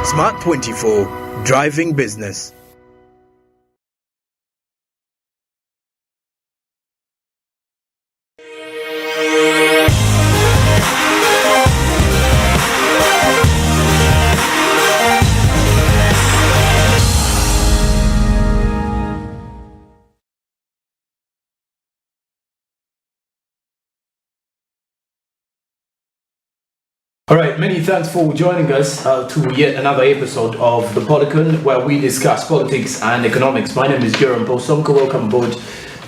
Smart 24, driving business. All right, many thanks for joining us to yet another episode of the Policon, where we discuss politics and economics. My name is Jerome Posonko. Welcome aboard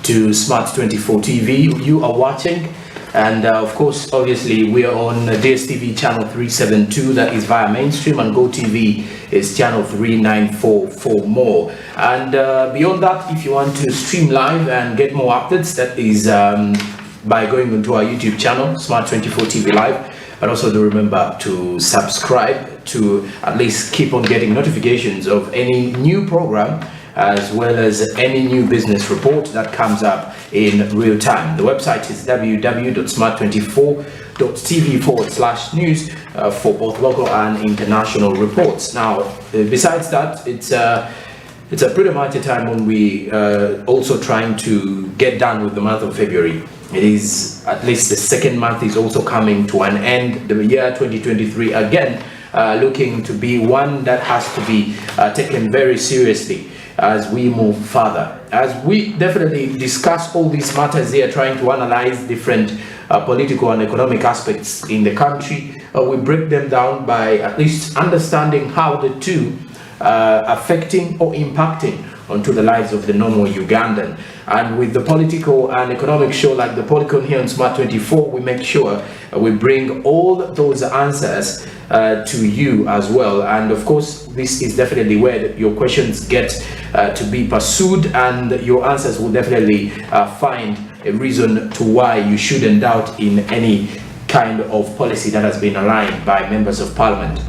to Smart 24 TV. You are watching, and of course, obviously, we are on DSTV channel 372, that is via mainstream, and GOTV is channel 394 for more. And beyond that, if you want to stream live and get more updates, that is by going onto our YouTube channel, Smart 24 TV Live. But also do remember to subscribe to at least keep on getting notifications of any new program, as well as any new business report that comes up in real time. The website is www.smart24.tv/news for both local and international reports. Now, besides that, it's a pretty much a time when we also trying to get done with the month of February. It is at least the second month is also coming to an end. The year 2023 again looking to be one that has to be taken very seriously as we move further. As we definitely discuss all these matters here, trying to analyze different political and economic aspects in the country, we break them down by at least understanding how the two affecting or impacting onto the lives of the normal Ugandan. And with the political and economic show like the Policon here on Smart 24, we make sure we bring all those answers to you as well. And of course, this is definitely where your questions get to be pursued, and your answers will definitely find a reason to why you shouldn't doubt in any kind of policy that has been aligned by members of parliament.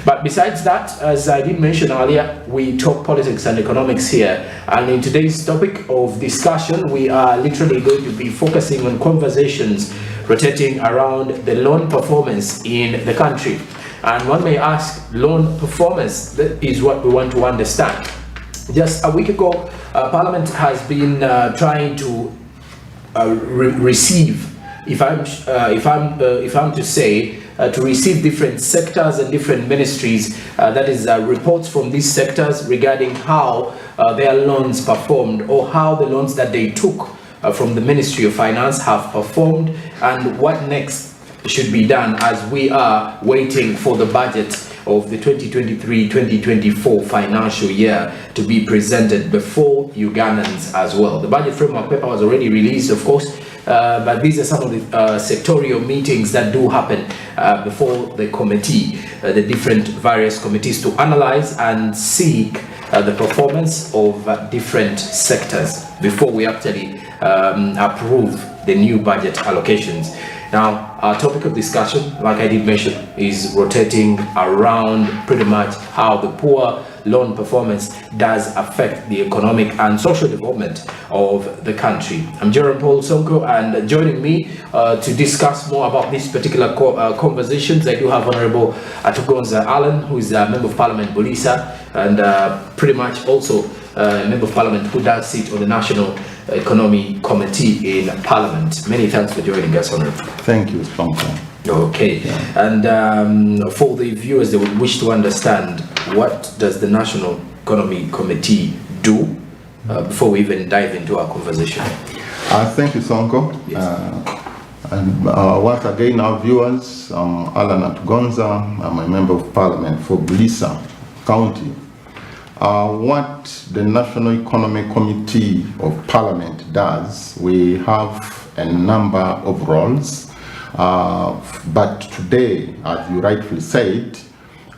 But besides that, as I did mention earlier, we talk politics and economics here. And in today's topic of discussion, we are literally going to be focusing on conversations rotating around the loan performance in the country. And one may ask, loan performance, that is what we want to understand. Just a week ago, Parliament has been trying to receive, if I'm to say, to receive different sectors and different ministries, that is reports from these sectors regarding how their loans performed, or how the loans that they took from the Ministry of Finance have performed, and what next should be done as we are waiting for the budget of the 2023-2024 financial year to be presented before Ugandans as well. The budget framework paper was already released, of course, but these are some of the sectorial meetings that do happen before the committee, the different various committees, to analyze and seek the performance of different sectors before we actually approve the new budget allocations. Now, our topic of discussion, like I did mention, is rotating around pretty much how the poor loan performance does affect the economic and social development of the country. I'm Jerome Posonko, and joining me to discuss more about these particular conversations, I do have Honorable Atugonza Allen, who is a Member of Parliament, Bulisa, and pretty much also a Member of Parliament who does sit on the National Economy Committee in Parliament. Many thanks for joining us, Honorable. Thank you, Sponsor. Okay, yeah. And for the viewers that would wish to understand, what does the National Economy Committee do before we even dive into our conversation? Thank you, Sonko. Yes. And once again, our viewers, I'm Alan Atugonza. I'm a Member of Parliament for Bulisa County. What the National Economic Committee of Parliament does, we have a number of roles. But today, as you rightfully said,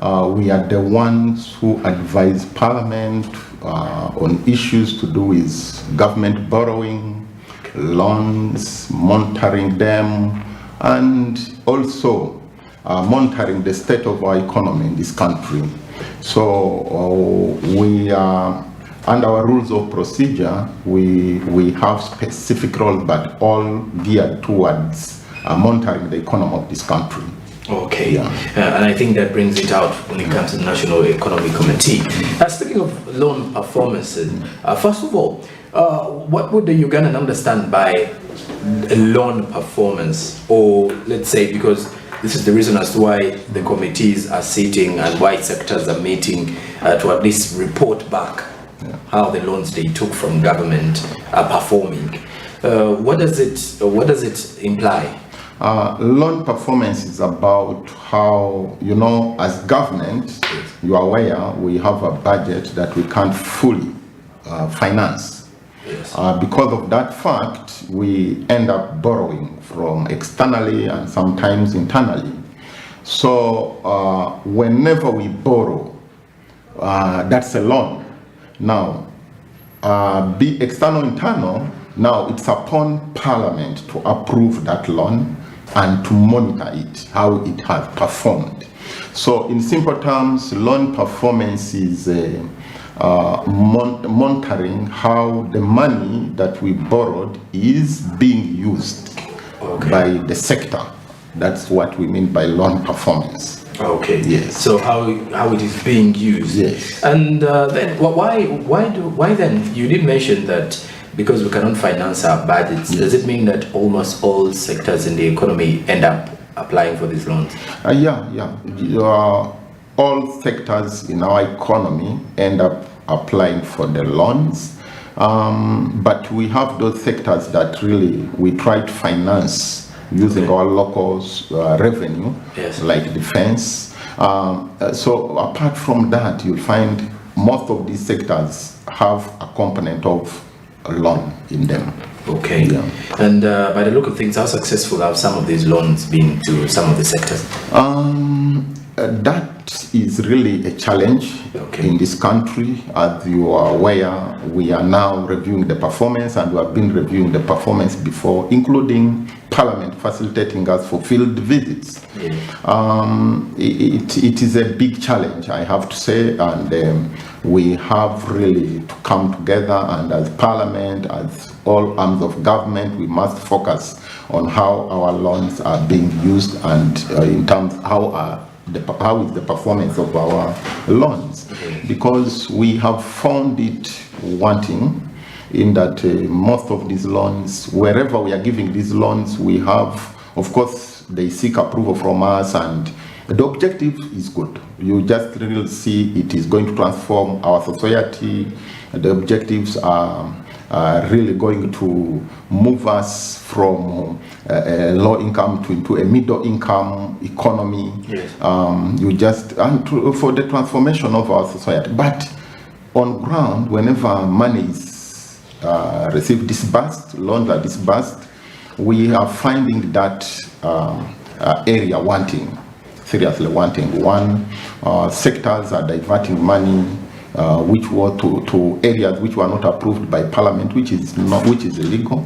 we are the ones who advise Parliament on issues to do with government borrowing, loans, monitoring them, and also monitoring the state of our economy in this country. So we are, under our rules of procedure, we have specific roles, but all geared towards monitoring the economy of this country. Okay, Yeah. And I think that brings it out when it comes to the National Economic Committee. Speaking of loan performances, first of all, what would the Ugandan understand by a loan performance? Or let's say, because this is the reason as to why the committees are sitting and why sectors are meeting to at least report back how the loans they took from government are performing. What does it imply? Loan performance is about how, as government, you are aware, we have a budget that we can't fully finance. Yes. Because of that fact, we end up borrowing from externally and sometimes internally. So whenever we borrow, that's a loan. Now, be external, internal, now it's upon Parliament to approve that loan and to monitor it, how it has performed. So in simple terms, loan performance is monitoring how the money that we borrowed is being used by the sector. That's what we mean by loan performance. Okay. Yes. So how it is being used. Yes. And then why then you did mention that because we cannot finance our budgets, Yes. does it mean that almost all sectors in the economy end up applying for these loans? All sectors in our economy end up applying for the loans, but we have those sectors that really we try to finance using our local revenue, Yes. like defense. So apart from that, you'll find most of these sectors have a component of a loan in them. Okay. Yeah. And by the look of things, how successful have some of these loans been to some of the sectors? That is really a challenge in this country. As you are aware, we are now reviewing the performance, and we have been reviewing the performance before, including Parliament facilitating us for field visits. It is a big challenge, I have to say, and we have really to come together, and as Parliament, as all arms of government, we must focus on how our loans are being used, and in terms how is the performance of our loans, because we have found it wanting in that most of these loans, wherever we are giving these loans, we have, of course, they seek approval from us, and the objective is good. You just really see it is going to transform our society. The objectives are really going to move us from a low income into a middle income economy. Yes. For the transformation of our society. But on ground, whenever money is received disbursed, loans are disbursed, we are finding that area wanting, seriously wanting. One, sectors are diverting money which were to areas which were not approved by Parliament, which is illegal.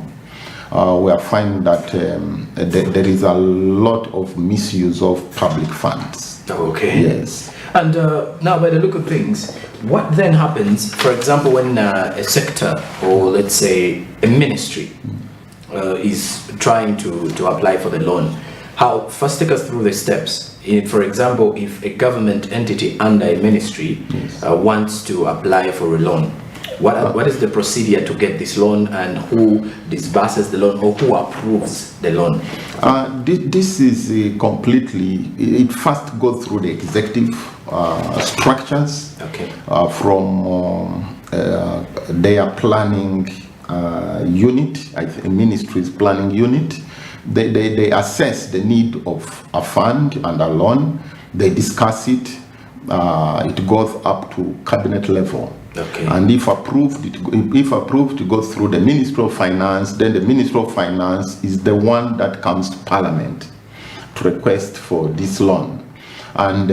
We are finding that there is a lot of misuse of public funds. Okay. Yes. And now, by the look of things, what then happens, for example, when a sector, or let's say a ministry, is trying to apply for the loan? First take us through the steps. For example, if a government entity under a ministry wants to apply for a loan, what is the procedure to get this loan, and who disburses the loan, or who approves the loan? This is completely, it first goes through the executive structures, from their planning unit, ministry's planning unit. They assess the need of a fund and a loan. They discuss it. It goes up to cabinet level. Okay. And if approved, it goes through the Ministry of Finance. Then the Ministry of Finance is the one that comes to Parliament to request for this loan. And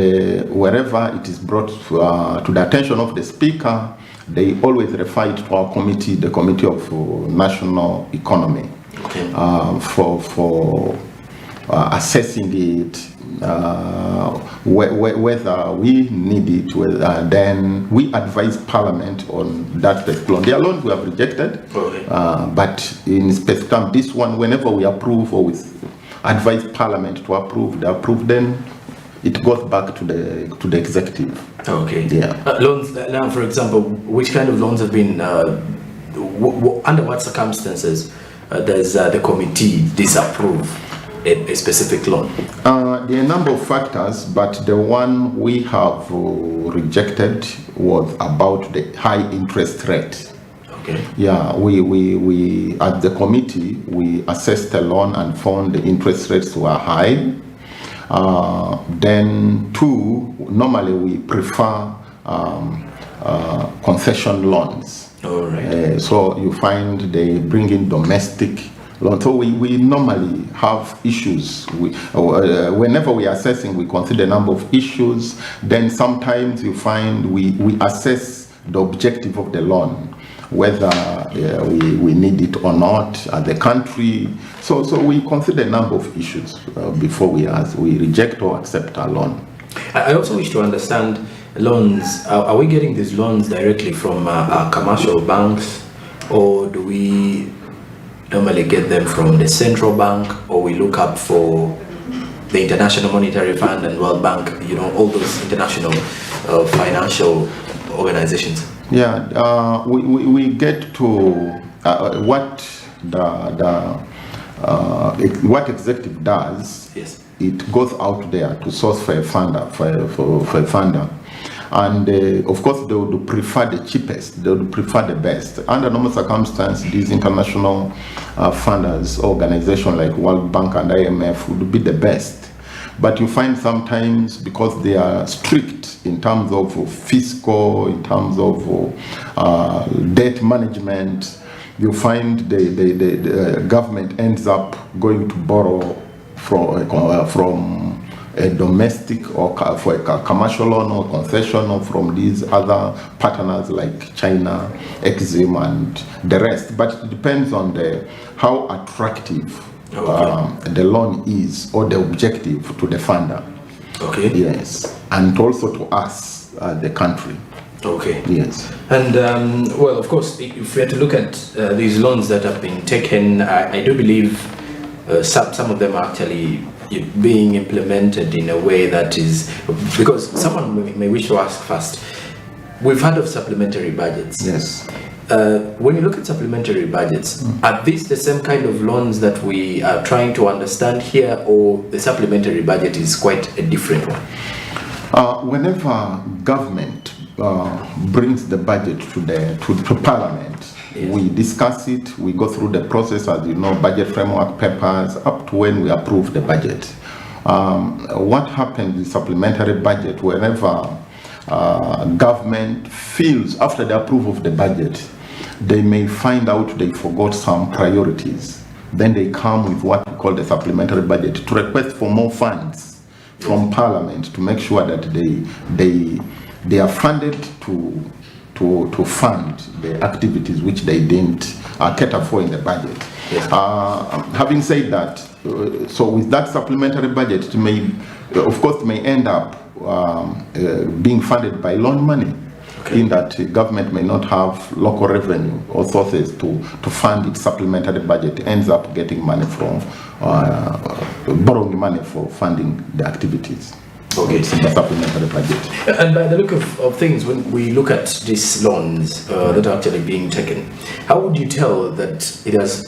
wherever it is brought to the attention of the Speaker, they always refer it to our committee, the Committee of National Economy, for assessing it, whether we need it. Then we advise Parliament on that loan. There are loans we have rejected, but in specific terms, this one, whenever we approve or we advise Parliament to approve. They approve, then it goes back to the executive. Okay. Yeah. Loans now, for example, which kind of loans have been under what circumstances does the committee disapprove a specific loan? There are a number of factors, but the one we have rejected was about the high interest rate. Okay. Yeah, we at the committee, we assessed the loan and found the interest rates were high. Then two, normally we prefer concession loans. All right. So you find they bring in domestic loans. So we normally have issues. Whenever we are assessing, we consider a number of issues. Then sometimes you find we assess the objective of the loan, whether we need it or not as a country. So we consider a number of issues before we reject or accept a loan. I also wish to understand loans. Are we getting these loans directly from commercial banks, or do we normally get them from the central bank, or we look up for the International Monetary Fund and World Bank, all those international financial organizations? Yeah, we get to what what executive does. Yes. It goes out there to source for a funder, for a funder, and of course they would prefer the cheapest. They would prefer the best. Under normal circumstances, these international funders, organizations like World Bank and IMF would be the best. But you find sometimes, because they are strict in terms of fiscal, in terms of debt management, you find the government ends up going to borrow from a domestic or for a commercial loan or concession, or from these other partners like China, Exim, and the rest. But it depends on how attractive the loan is, or the objective to the funder. Okay. Yes, and also to us, the country. Okay. Yes. And well, of course, if we had to look at these loans that have been taken, I do believe some of them are actually being implemented in a way that is, because someone may wish to ask first. We've heard of supplementary budgets. Yes. When you look at supplementary budgets, are these the same kind of loans that we are trying to understand here, or the supplementary budget is quite a different one? Whenever government brings the budget to Parliament, yes, we discuss it, we go through the process, as you know, budget framework papers, up to when we approve the budget. What happens with supplementary budget, whenever government feels, after the approval of the budget, they may find out they forgot some priorities, then they come with what we call the supplementary budget to request for more funds from Parliament, to make sure that they are funded to fund the activities which they didn't cater for in the budget. Yes. Having said that, so with that supplementary budget, it may, of course, may end up being funded by loan money. Okay. In that government may not have local revenue or sources to fund its supplementary budget, it ends up getting money from borrowing money for funding the activities. Okay. It's in the supplementary budget. And by the look of things, when we look at these loans that are actually being taken, how would you tell that it has,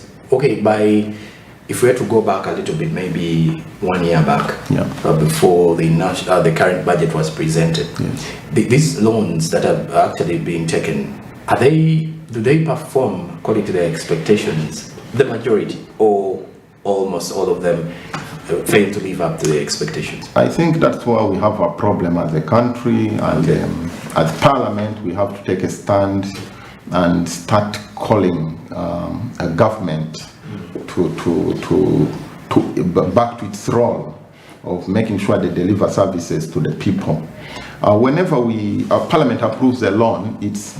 if we had to go back a little bit, maybe 1 year back, yeah, before the current budget was presented, yes, these loans that are actually being taken, do they perform according to their expectations, the majority, or almost all of them fail to live up to the expectations? I think that's why we have a problem as a country, and as Parliament we have to take a stand and start calling a government to back to its role of making sure they deliver services to the people. Whenever Parliament approves a loan, it's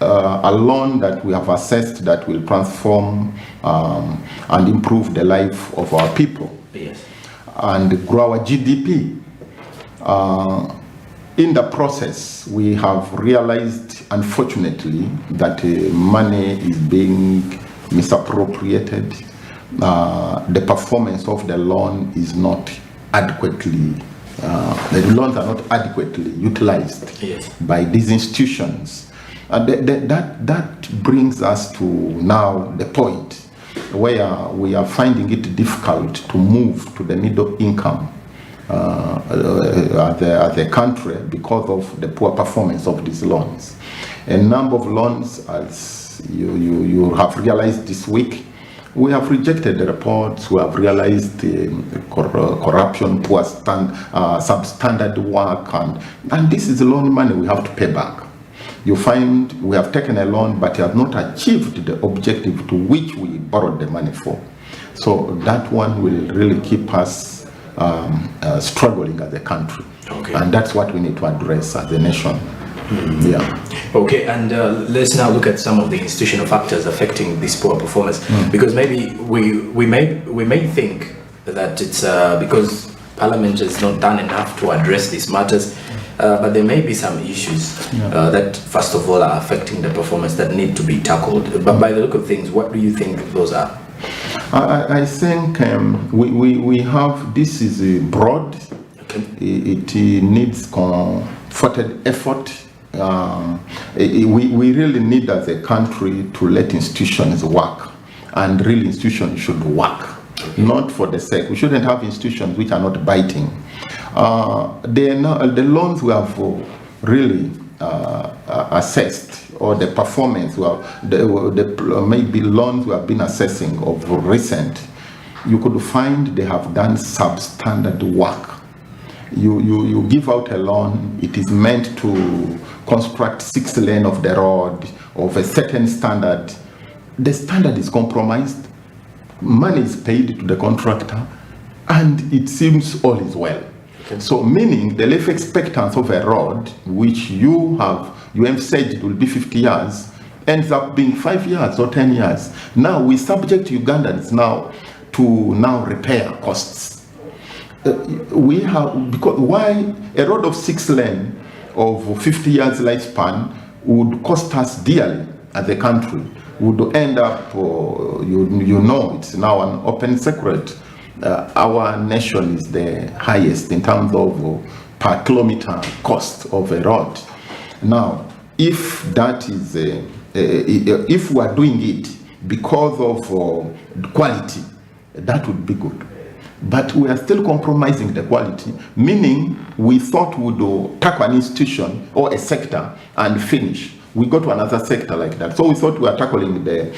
a loan that we have assessed that will transform and improve the life of our people, yes, and grow our GDP. In the process, we have realized, unfortunately, that money is being misappropriated. the performance of the loan is not adequately, the loans are not adequately utilized by these institutions. That brings us to now the point where we are finding it difficult to move to the middle income at the country because of the poor performance of these loans. A number of loans, as you have realized this week, we have rejected the reports. We have realized corruption, poor substandard work, and this is loan money we have to pay back. You find we have taken a loan, but have not achieved the objective to which we borrowed the money for. So that one will really keep us struggling as a country, and that's what we need to address as a nation. Okay, and let's now look at some of the institutional factors affecting this poor performance, because maybe we may think that it's because Parliament has not done enough to address these matters, but there may be some issues that first of all are affecting the performance that need to be tackled. But by the look of things, what do you think those are? I think we have, this is broad. It needs concerted effort. We really need as a country to let institutions work, and real institutions should work, not for the sake. We shouldn't have institutions which are not biting. The loans we have really assessed, or the performance, maybe loans we have been assessing of recent, you could find they have done substandard work. You give out a loan, it is meant to construct 6 lanes of the road of a certain standard. The standard is compromised, money is paid to the contractor, and it seems all is well. So meaning the life expectancy of a road, which you emphasized will be 50 years, ends up being 5 years or 10 years. Now we subject Ugandans now to repair costs. We have, because why a road of 6 lanes of 50 years lifespan would cost us dearly as a country, would end up, it's now an open secret. Our nation is the highest in terms of per kilometer cost of a road. Now, if that is, if we are doing it because of quality, that would be good. But we are still compromising the quality, meaning we thought we would tackle an institution or a sector and finish. We go to another sector like that. So we thought we were tackling the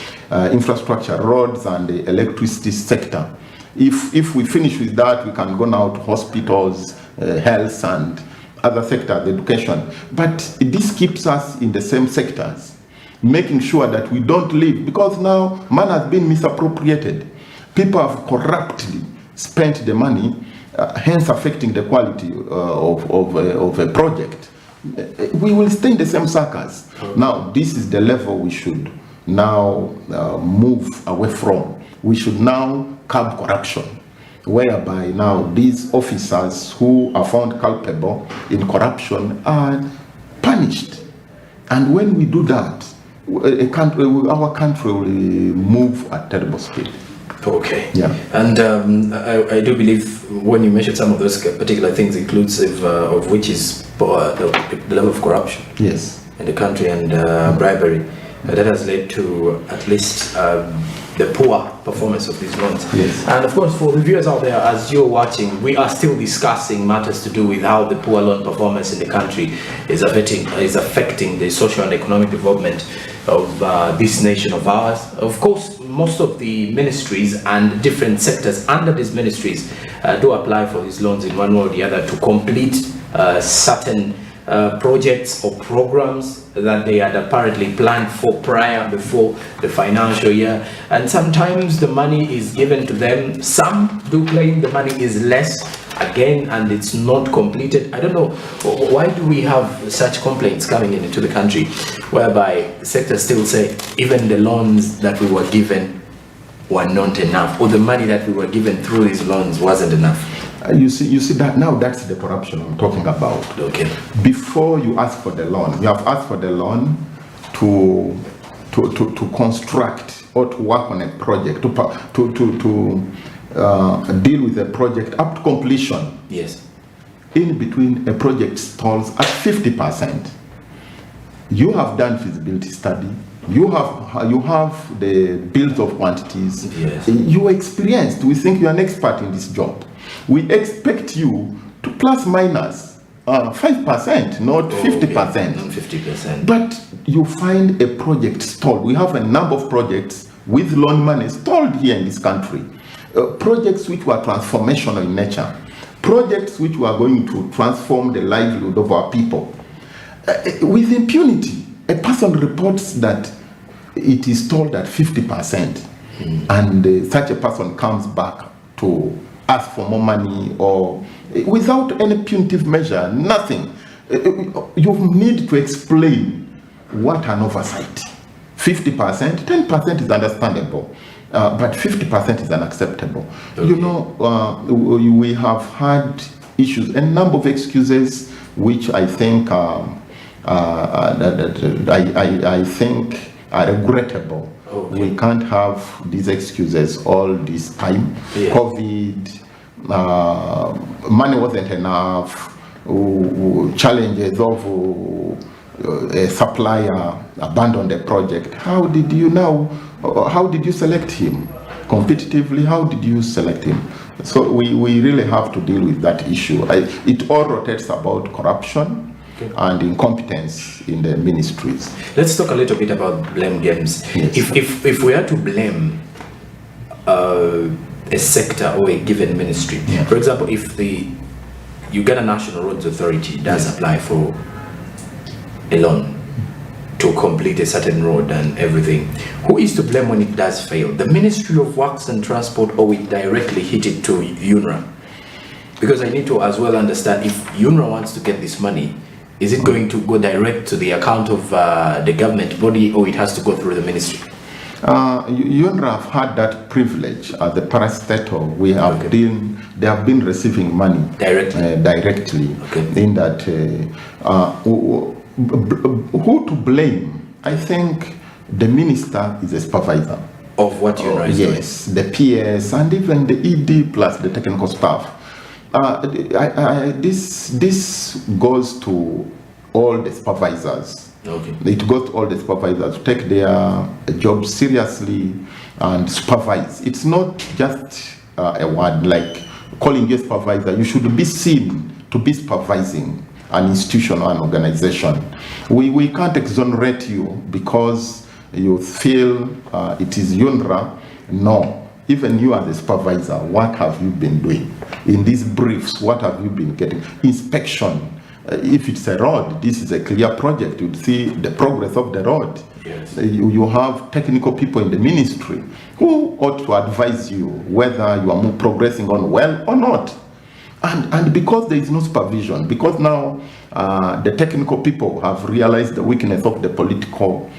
infrastructure, roads and the electricity sector. If we finish with that, we can go now to hospitals, health and other sectors, education. But this keeps us in the same sectors, making sure that we don't leave, because now money has been misappropriated. People have corruptly spent the money, hence affecting the quality of a project. We will stay in the same circles. Now, this is the level we should now move away from. We should now curb corruption, whereby now these officers who are found culpable in corruption are punished. And when we do that, our country will move at terrible speed. Okay. Yeah. And I do believe when you mentioned some of those particular things, inclusive of which is the level of corruption. Yes. In the country and bribery, that has led to at least the poor performance of these loans. Yes. And of course, for the viewers out there, as you're watching, we are still discussing matters to do with how the poor loan performance in the country is affecting the social and economic development of this nation of ours. Of course, most of the ministries and different sectors under these ministries do apply for these loans in one way or the other to complete certain projects or programs that they had apparently planned for before the financial year, and sometimes the money is given to them. Some do claim the money is less again and it's not completed. I don't know, why do we have such complaints coming into the country whereby sectors still say even the loans that we were given were not enough, or the money that we were given through these loans wasn't enough? You see that now, that's the corruption I'm talking about. Okay. Before you ask for the loan, you have asked for the loan to construct or to work on a project, to deal with a project up to completion. Yes. In between, a project stalls at 50%. You have done feasibility study. You have the bills of quantities. Yes. You are experienced. We think you are an expert in this job. We expect you to plus minus 5%, not 50%. Not 50%. But you find a project stalled. We have a number of projects with loan money stalled here in this country. Projects which were transformational in nature. Projects which were going to transform the livelihood of our people. With impunity, a person reports that it is stalled at 50%, and such a person comes back to ask for more money, or without any punitive measure, nothing. You need to explain what an oversight. 50%, 10% is understandable, but 50% is unacceptable. Okay. You know, we have had issues, a number of excuses, which I think I think are regrettable. Okay. We can't have these excuses all this time. Yeah. COVID, money wasn't enough, challenges of a supplier abandoned the project. How did you select him? Competitively, how did you select him? So we really have to deal with that issue. It all rotates about corruption and incompetence in the ministries. Let's talk a little bit about blame games. Yes. If we are to blame a sector or a given ministry, yeah. For example, if the Uganda National Roads Authority does apply for a loan to complete a certain road and everything, who is to blame when it does fail? The Ministry of Works and Transport, or we directly hit it to UNRA? Because I need to as well understand, if UNRA wants to get this money, is it going to go direct to the account of the government body, or it has to go through the ministry? UNRA have had that privilege as the parastatal. We have they have been receiving money directly. Okay. In that, who to blame? I think the minister is a supervisor of what UNRA is doing. Yes, the PS and even the ED plus the technical staff. This goes to all the supervisors. Okay. It goes to all the supervisors to take their job seriously and supervise. It's not just a word like calling you a supervisor. You should be seen to be supervising an institution or an organization. We can't exonerate you because you feel it is UNRA. No. Even you as a supervisor, what have you been doing? In these briefs, what have you been getting? Inspection. If it's a road, this is a clear project. You'd see the progress of the road. Yes. You have technical people in the ministry who ought to advise you whether you are progressing on well or not. And because there is no supervision, because now the technical people have realized the weakness of the political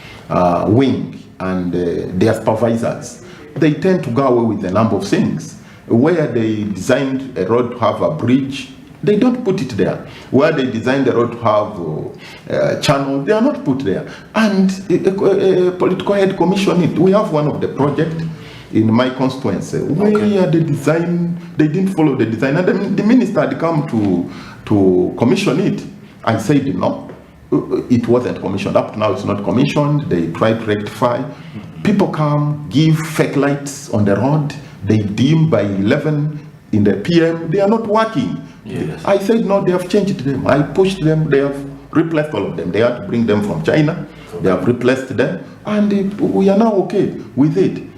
wing and their supervisors, they tend to go away with a number of things. Where they designed a road to have a bridge, they don't put it there. Where they designed the road to have a channel, they are not put there. And a political head commissioned it. We have one of the projects in my constituency where the design, they didn't follow the design, and the minister had come to commission it. I said no, it wasn't commissioned. Up to now it's not commissioned. They try to rectify. People come, give fake lights on the road, they dim by 11 in the PM, they are not working. Yes. I said no, they have changed them. I pushed them, they have replaced all of them. They had to bring them from China, they have replaced them, and we are now okay with it.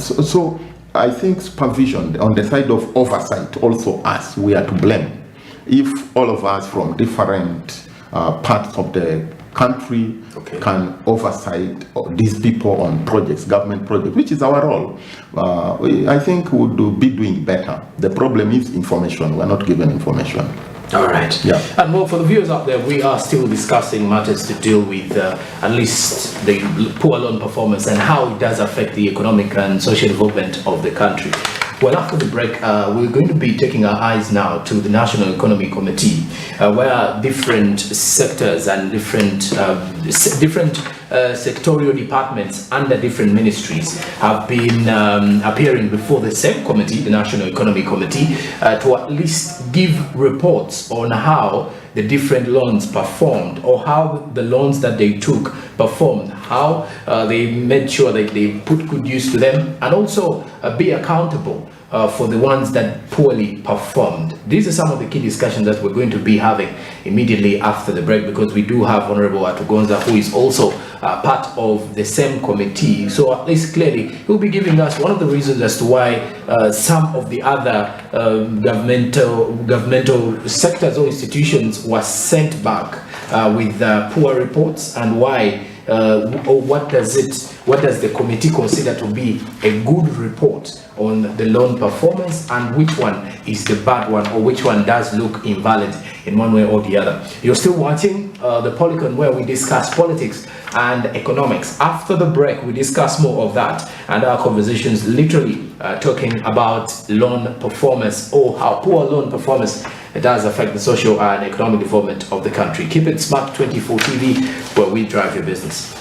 So I think supervision on the side of oversight, also us, we are to blame. If all of us from different parts of the country can oversight these people on projects, government projects, which is our role, I think we would be doing better. The problem is information. We're not given information. All right. Yeah. And well, for the viewers out there, we are still discussing matters to deal with at least the poor loan performance and how it does affect the economic and social development of the country. Well, after the break, we're going to be taking our eyes now to the National Economic Committee, where different sectors and different sectorial departments under different ministries have been appearing before the same committee, the National Economic Committee, to at least give reports on how the different loans performed, or how the loans that they took performed, how they made sure that they put good use to them, and also be accountable for the ones that poorly performed. These are some of the key discussions that we're going to be having immediately after the break, because we do have Honorable Atugonza, who is also part of the same committee. So at least clearly he'll be giving us one of the reasons as to why some of the other governmental sectors or institutions were sent back with poor reports, and why or what does the committee consider to be a good report on the loan performance, and which one is the bad one, or which one does look invalid in one way or the other. You're still watching the Policon, where we discuss politics and economics. After the break, we discuss more of that and our conversations literally talking about loan performance, or how poor loan performance does affect the social and economic development of the country. Keep it smart. 24 TV, where we drive your business.